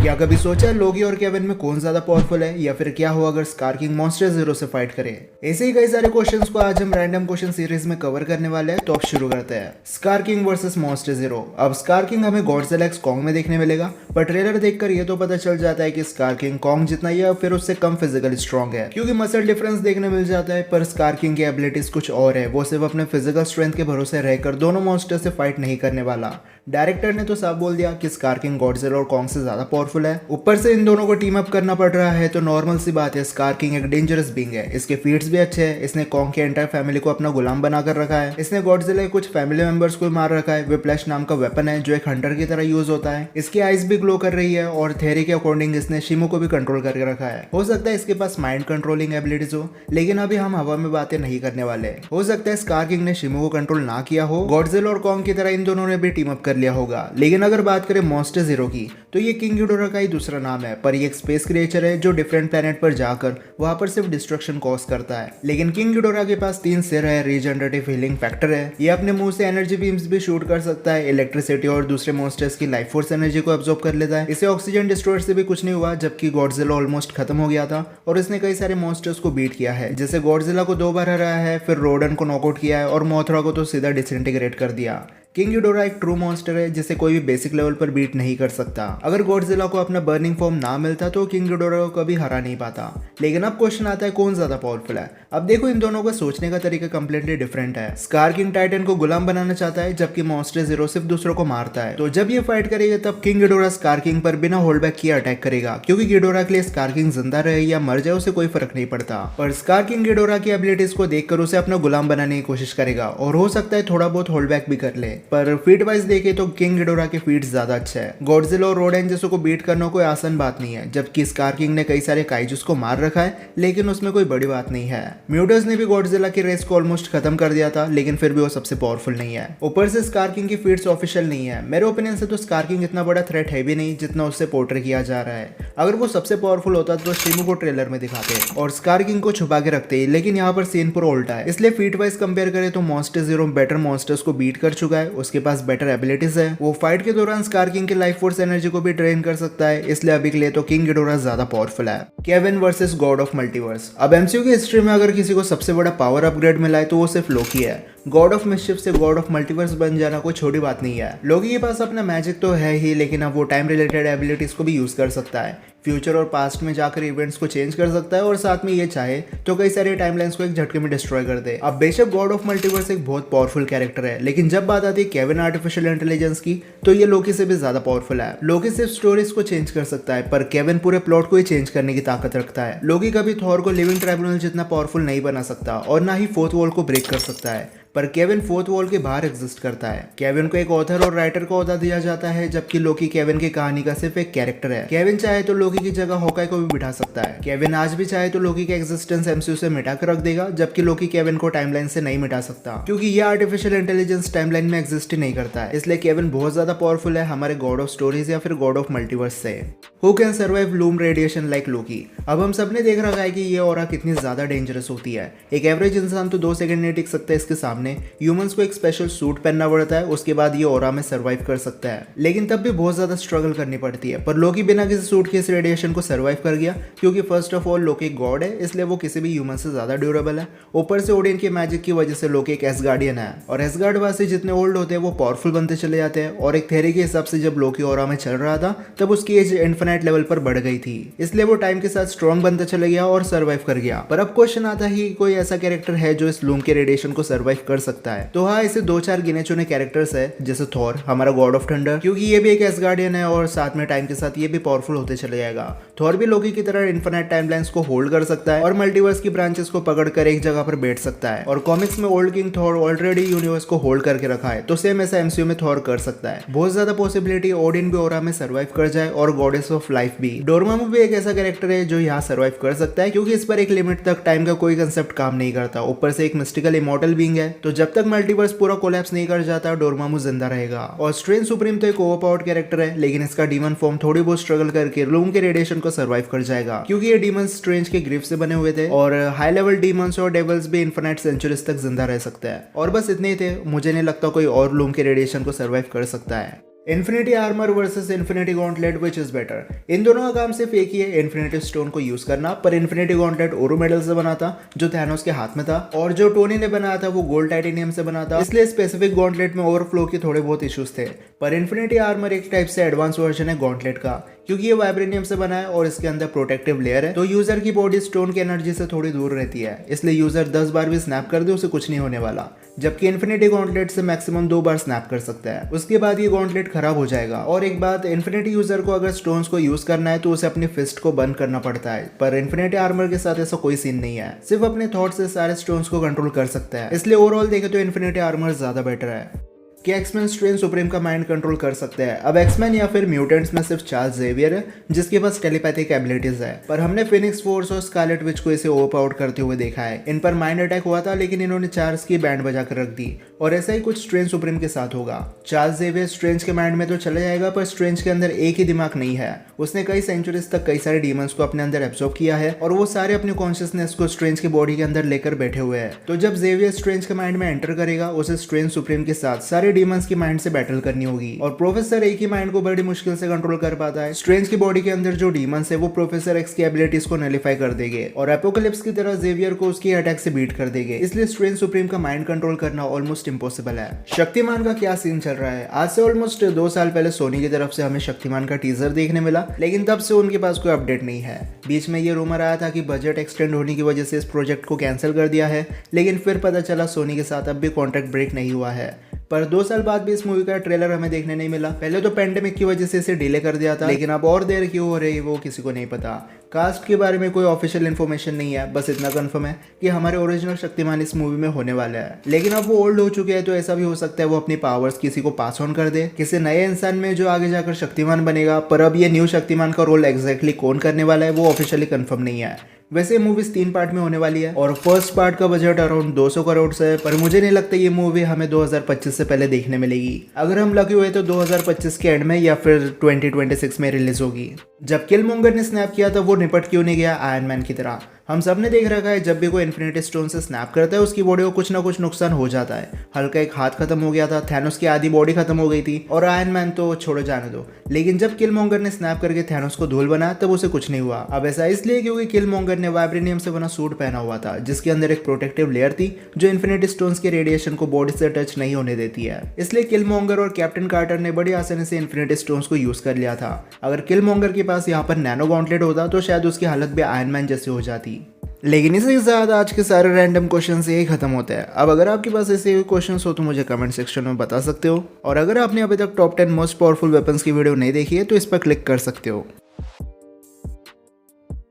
क्या कभी सोचा है लोगी और केविन में कौन ज्यादा पावरफुल है, या फिर क्या हो अगर स्कार किंग मॉन्स्टर जीरो से फाइट करे? ऐसे ही कई सारे क्वेश्चंस को आज हम रैंडम क्वेश्चन सीरीज में कवर करने वाले हैं। तो अब शुरू करते हैं। Scar king versus monster zero. अब स्कार किंग हमें गॉडजिला एक्स कॉन्ग में देखने मिलेगा, पर ट्रेलर देखकर ये तो पता चल जाता है कि स्कार किंग कॉन्ग जितना ही है फिर उससे कम फिजिकली स्ट्रॉन्ग है, क्योंकि मसल डिफरेंस देखने मिल जाता है। पर स्कार किंग की एबिलिटीज कुछ और है, वो सिर्फ अपने फिजिकल स्ट्रेंथ के भरोसे रहकर दोनों मॉन्स्टर से फाइट नहीं करने वाला। डायरेक्टर ने तो साफ बोल दिया कि स्कार किंग गॉडजिला और कॉन्ग से ज्यादा पावरफुल है। ऊपर से इन दोनों को टीम अप करना पड़ रहा है, तो नॉर्मल सी बात है। स्कार किंग एक डेंजरस बीइंग है, इसके फीट्स भी अच्छे हैं। इसने कॉन्ग के एंटायर फैमिली को अपना गुलाम बनाकर रखा है। इसने गॉडजिला के कुछ फैमिली मेंबर्स को मार रखा है। विप्लैश नाम का वेपन है जो एक हंटर की तरह यूज होता है। इसकी आइज भी ग्लो कर रही है, और थ्योरी के अकॉर्डिंग इसने शिमो को भी कंट्रोल करके रखा है। हो सकता है इसके पास माइंड कंट्रोलिंग एबिलिटीज हो, लेकिन अभी हम हवा में बातें नहीं करने वाले। हो सकता है स्कार किंग ने शिमो को कंट्रोल ना किया हो, गॉडजिला और कॉन्ग की तरह इन दोनों ने भी टीम अप कर लिया होगा। लेकिन अगर बात करें मॉन्स्टर जीरो की, तो ये किंग गिडोरा का ही दूसरा नाम है। पर ये एक स्पेस क्रिएचर है जो डिफरेंट प्लेनेट पर जाकर वहां पर सिर्फ डिस्ट्रक्शन कॉज करता है। लेकिन किंग गिडोरा के पास 3 सिर है, रीजनरेटिव हीलिंग फैक्टर है, ये अपने मुंह से एनर्जी बीम्स भी शूट कर सकता है, इलेक्ट्रिसिटी और दूसरे मॉन्स्टर्स की लाइफ फोर्स एनर्जी को एब्जॉर्ब कर लेता है। इसे ऑक्सीजन डिस्ट्रॉयर से भी कुछ नहीं हुआ, जबकि गॉडजिला ऑलमोस्ट खत्म हो गया था और इसने कई सारे मॉन्स्टर्स को बीट किया है। जैसे गॉडजिला को 2 बार हराया है, फिर रोडन को नॉकआउट किया है और मोथरा को तो सीधा डिसइंटीग्रेट कर दिया। किंग गिडोरा एक ट्रू मॉन्स्टर है जिसे कोई भी बेसिक लेवल पर बीट नहीं कर सकता। अगर गॉडजिला को अपना बर्निंग फॉर्म ना मिलता तो किंग गिडोरा को कभी हरा नहीं पाता। लेकिन अब क्वेश्चन आता है कौन ज्यादा पावरफुल है। अब देखो, इन दोनों का सोचने का तरीका कंप्लीटली डिफरेंट है। स्कार किंग टाइटन को गुलाम बनाना चाहता है, जबकि मॉन्स्टर जीरो सिर्फ दूसरों को मारता है। तो जब ये फाइट करेगा तब किंग गिडोरा स्कार किंग पर बिना होल्ड बैक किए अटैक करेगा, क्योंकि गिडोरा के लिए स्कार किंग जिंदा रहे या मर जाए उसे कोई फर्क नहीं पड़ता। पर स्कार किंग गिडोरा की एबिलिटीज को देखकर उसे अपना गुलाम बनाने की कोशिश करेगा, और हो सकता है थोड़ा बहुत होल्ड बैक भी कर ले। पर फीट वाइज देखे तो किंग गिडोरा के फीट ज्यादा अच्छा है। गॉडजिला और रोडेन जैसों को बीट करना कोई आसान बात नहीं है, जबकि स्कार किंग ने कई सारे काइजूस को मार रखा है, लेकिन उसमें कोई बड़ी बात नहीं है। म्यूटर्स ने भी गॉडजिला की रेस को ऑलमोस्ट खत्म कर दिया था, लेकिन फिर भी वो सबसे पावरफुल नहीं है। ऊपर से स्कार किंग की फीट्स ऑफिशियल नहीं है। मेरे ओपिनियन से तो स्कार किंग इतना बड़ा थ्रेट है भी नहीं जितना उससे पोर्ट्रे किया जा रहा है। अगर वो सबसे पावरफुल होता तो शिमो को ट्रेलर में दिखाते और स्कार किंग को छुपा के रखते, लेकिन यहाँ पर सीन पूरा उल्टा है। इसलिए फीट वाइज कंपेयर करें तो मॉन्स्टर जीरो बेटर मॉन्स्टर्स को बीट कर चुका है, उसके पास बेटर एबिलिटीज है। वो फाइट के दौरान स्कार किंग की लाइफ फोर्स एनर्जी को भी ड्रेन कर सकता है, इसलिए अभी के लिए तो किंग गिडोरा ज्यादा पावरफुल है। Kevin versus God of multiverse. अब एमसीयू की हिस्ट्री में अगर किसी को सबसे बड़ा पावर अपग्रेड मिला है तो वो सिर्फ लोकी है। गॉड ऑफ मिस्चिफ से गॉड ऑफ मल्टीवर्स बन जाना कोई छोटी बात नहीं है। लोकी के पास अपना मैजिक तो है ही, लेकिन अब वो टाइम रिलेटेड एबिलिटीज को भी यूज कर सकता है। फ्यूचर और पास्ट में जाकर इवेंट्स को चेंज कर सकता है, और साथ में ये चाहे तो कई सारे टाइमलाइंस को एक झटके में डिस्ट्रॉय कर दे। अब बेशक गॉड ऑफ मल्टीवर्स एक बहुत पावरफुल कैरेक्टर है, लेकिन जब बात आती है केविन आर्टिफिशियल इंटेलिजेंस की, तो ये लोकी से भी ज्यादा पावरफुल है। लोकी सिर्फ स्टोरीज को चेंज कर सकता है, पर केविन पूरे प्लॉट को ही चेंज करने की ताकत रखता है। लोकी कभी थॉर को लिविंग ट्राइब्यूनल जितना पावरफुल नहीं बना सकता, और ना ही फोर्थ वॉल को ब्रेक कर सकता है, पर केविन फोर्थ वॉल के बाहर एग्जिस्ट करता है। केविन को एक ऑथर और राइटर का ओहदा दिया जाता है, जबकि लोकी केविन की कहानी का सिर्फ एक कैरेक्टर है। केविन चाहे तो लोकी की जगह हॉकाई को भी बिठा सकता है। केविन आज भी चाहे तो लोकी का एग्जिस्टेंस एमसीयू से मिटा कर रख देगा, जबकि लोकी केविन को टाइमलाइन से नहीं मिटा सकता, क्योंकि ये आर्टिफिशियल इंटेलिजेंस टाइमलाइन में एग्जिस्ट ही नहीं करता है। इसलिए केविन बहुत ज्यादा पावरफुल है हमारे गॉड ऑफ स्टोरीज या फिर गॉड ऑफ मल्टीवर्स से। Who can survive loom radiation like Loki. अब हम सबने देख रखा है कि ये ऑरा कितनी ज्यादा डेंजरस होती है। एक एवरेज इंसान तो 2 सेकंड नहीं टिक सकता इसके सामने। ह्यूमंस को एक स्पेशल सूट पहनना पड़ता है, उसके बाद ये ऑरा में सर्वाइव कर सकता है, लेकिन तब भी बहुत ज्यादा स्ट्रगल करनी पड़ती है। पर लोकी बिना किसी सूट के इस रेडिएशन को सर्वाइव कर गया, क्योंकि first of all Loki God है, इसलिए वो किसी भी ह्यूमन से ज्यादा ड्यूरेबल है। ऊपर से ओडिन के मैजिक की वजह से लोकी एक एसगार्डियन है, और एसगार्ड वासी जितने ओल्ड होते हैं वो पावरफुल बनते चले जाते हैं। और एक थ्योरी के हिसाब से जब लोकी ऑरा में चल रहा था तब उसकी एज इन्फिनाइट लेवल पर बढ़ गई थी, इसलिए वो टाइम के साथ स्ट्रॉन्ग बनता चला गया और सर्वाइव कर गया। पर अब क्वेश्चन आता है कि कोई ऐसा कैरेक्टर है जो इस लूम के रेडिएशन को सर्वाइव कर सकता है? तो हाँ, इसे 2-4 गिने चुने कैरेक्टर्स है, जैसे थॉर हमारा गॉड ऑफ थंडर, क्योंकि ये भी एक एसगार्डियन है और साथ में टाइम के साथ ये भी पावरफुल होते चले जाएगा। थॉर भी लोकी की तरह इन्फिनाइट टाइमलाइंस को होल्ड कर सकता है और मल्टीवर्स की ब्रांचेस को पकड़कर एक जगह पर बैठ सकता है। और कॉमिक्स में old king Thor already universe को होल्ड करके रखा है, तो सेम ऐसा एमसीयू में थॉर कर सकता है। बहुत ज्यादा पॉसिबिलिटी ओडिन भी ऑरा में सर्वाइव कर जाए, और गॉडेस ऑफ लाइफ भी। डोरमामू भी एक ऐसा कैरेक्टर है जो यहाँ सर्वाइव कर सकता है, क्योंकि इस पर एक लिमिट तक टाइम का कोई कंसेप्ट काम नहीं करता। ऊपर से एक मिस्टिकल इमॉर्टल बीइंग है, तो जब तक मल्टीवर्स पूरा कोलैप्स नहीं कर जाता डोरमामू जिंदा रहेगा। और स्ट्रेंज सुप्रीम तो एक ओवरपावर्ड कैरेक्टर है, लेकिन इसका डीमन फॉर्म थोड़ी बहुत स्ट्रगल करके लूम के रेडिएशन को सर्वाइव कर जाएगा, क्योंकि ये डीमन स्ट्रेंज के ग्रिफ से बने हुए थे, और हाई लेवल डीमंस और डेविल्स भी इन्फिनाइट सेंचुरीज तक जिंदा रह सकते हैं। और बस इतने ही थे, मुझे नहीं लगता कोई और लूम के रेडिएशन को सर्वाइव कर सकता है। Infinity armour versus infinity gauntlet which is better. इन दोनों का काम सिर्फ एक ही है, इन्फिनिटी स्टोन को यूज करना। पर इन्फिनिटी गॉन्टलेट ओरो मेडल से बना था जो थैनोस के हाथ में था, और जो टोनी ने बनाया था वो गोल्ड टाइटेनियम से बना था, इसलिए स्पेसिफिक गॉन्टलेट में ओवरफ्लो के थोड़े बहुत इश्यूज थे। पर इन्फिनिटी आर्मर एक टाइप से एडवांस वर्जन है गॉन्टलेट का, क्योंकि ये वाइब्रेनियम से बना है और इसके अंदर प्रोटेक्टिव लेयर है, तो यूजर की बॉडी स्टोन की एनर्जी से थोड़ी दूर रहती है, इसलिए यूजर 10 बार भी स्नैप कर दे उसे कुछ नहीं होने वाला। जबकि इन्फिनिटी गॉन्टलेट से मैक्सिमम 2 बार स्नैप कर सकता है, उसके बाद ये गॉन्टलेट खराब हो जाएगा। और एक बात, इन्फिनिटी यूजर को अगर स्टोन्स को यूज करना है तो उसे अपनी फिस्ट को बंद करना पड़ता है, पर इन्फिनिटी आर्मर के साथ ऐसा कोई सीन नहीं है, सिर्फ अपने थॉट से सारे स्टोन्स को कंट्रोल कर सकता है। इसलिए ओवरऑल देखे तो इन्फिनिटी आर्मर ज्यादा बेटर है। कि एक्समैन स्ट्रेन सुप्रीम का माइंड कंट्रोल कर सकते हैं। अब एक्समैन या फिर म्यूटेंट्स में सिर्फ चार्ल्स जेवियर है जिसके पास टेलीपैथिक एबिलिटीज है, पर हमने फिनिक्स फोर्स और स्कारलेट विच को इसे ओवरपावर्ड करते हुए देखा है। इन पर माइंड अटैक हुआ था लेकिन इन्होंने चार्ल्स की बैंड बजा कर रख दी, और ऐसा ही कुछ स्ट्रेंज सुप्रीम के साथ होगा। चार्ल्स जेवियर स्ट्रेंज के माइंड में तो चला जाएगा, पर स्ट्रेंज के अंदर एक ही दिमाग नहीं है, उसने कई सेंचुरीज तक कई सारे डीमंस को अपने अंदर एब्जॉर्ब किया है, और वो सारे अपनी कॉन्शियसनेस को स्ट्रेंज की बॉडी के अंदर लेकर बैठे हुए हैं। तो जब जेवियर स्ट्रेंज के माइंड में एंटर करेगा, उसे स्ट्रेंज सुप्रीम के साथ सारे डीमंस की माइंड बैटल करनी होगी, और प्रोफेसर एक ही माइंड को बड़ी मुश्किल से कंट्रोल कर पाता है। स्ट्रेंज की बॉडी के अंदर जो डीमंस है वो प्रोफेसर एक्स की एबिलिटीज को नलिफाई कर देंगे, और एपोकलिप्स की तरह जेवियर को उसकी अटैक से बीट कर देंगे, इसलिए स्ट्रेंज सुप्रीम का माइंड कंट्रोल करना ऑलमोस्ट इम्पॉसिबल है। शक्तिमान का क्या सीन चल रहा है? आज से ऑलमोस्ट 2 साल पहले सोनी की तरफ से हमें शक्तिमान का टीजर देखने मिला, लेकिन तब से उनके पास कोई अपडेट नहीं है। बीच में ये रूमर आया था कि बजट एक्सटेंड होने की वजह से इस प्रोजेक्ट को कैंसिल कर दिया है, लेकिन फिर पता चला सोनी के साथ अब भी कॉन्ट्रैक्ट ब्रेक नहीं हुआ है। पर 2 साल बाद भी इस मूवी का ट्रेलर हमें देखने नहीं मिला। पहले तो पेंडेमिक की वजह से इसे डिले कर दिया था, लेकिन अब और देर क्यों हो रही है वो किसी को नहीं पता। कास्ट के बारे में कोई ऑफिशियल इन्फॉर्मेशन नहीं है, बस इतना कंफर्म है कि हमारे ओरिजिनल शक्तिमान इस मूवी में होने वाला है। लेकिन अब वो ओल्ड हो चुके हैं, तो ऐसा भी हो सकता है वो अपनी पावर्स किसी को पास ऑन कर दे, किसी नए इंसान में जो आगे जाकर शक्तिमान बनेगा। पर अब ये न्यू शक्तिमान का रोल एग्जैक्टली कौन करने वाला है वो ऑफिशियली कंफर्म नहीं है। वैसे मूवीज 3 पार्ट में होने वाली है, और फर्स्ट पार्ट का बजट अराउंड 200 करोड़ से है, पर मुझे नहीं लगता ये मूवी हमें 2025 से पहले देखने मिलेगी। अगर हम लकी हुए तो 2025 के एंड में या फिर 2026 में रिलीज होगी। जब किलमोंगर ने स्नैप किया था वो निपट क्यों नहीं गया आयरन मैन की तरह? हम सब ने देख रखा है जब भी कोई इन्फिनिटी स्टोन से स्नैप करता है उसकी बॉडी को कुछ ना कुछ नुकसान हो जाता है। हल्का एक हाथ खत्म हो गया था, थैनोस की आधी बॉडी खत्म हो गई थी, और आयरन मैन तो छोड़ो जाने दो। लेकिन जब किलमोंगर ने स्नैप करके थैनोस को धूल बनाया तब उसे कुछ नहीं हुआ। अब ऐसा इसलिए क्योंकि किलमोंगर ने वाइब्रेनियम से बना सूट पहना हुआ था जिसके अंदर एक प्रोटेक्टिव लेयर थी जो इन्फिनिटी स्टोन्स के रेडिएशन को बॉडी से टच नहीं होने देती है। इसलिए किलमोंगर और कैप्टन कार्टर ने बड़ी आसानी से इन्फिनिटी स्टोन्स को यूज कर लिया था। अगर किलमोंगर के पास यहाँ पर नैनो गॉन्टलेट होता तो शायद उसकी हालत भी आयरन मैन जैसी हो जाती। लेकिन इसी के साथ आज के सारे रैंडम क्वेश्चन यही खत्म होते हैं। अब अगर आपके पास ऐसे क्वेश्चन हो तो मुझे कमेंट सेक्शन में बता सकते हो, और अगर आपने अभी तक टॉप 10 मोस्ट पावरफुल वेपन्स की वीडियो नहीं देखी है तो इस पर क्लिक कर सकते हो।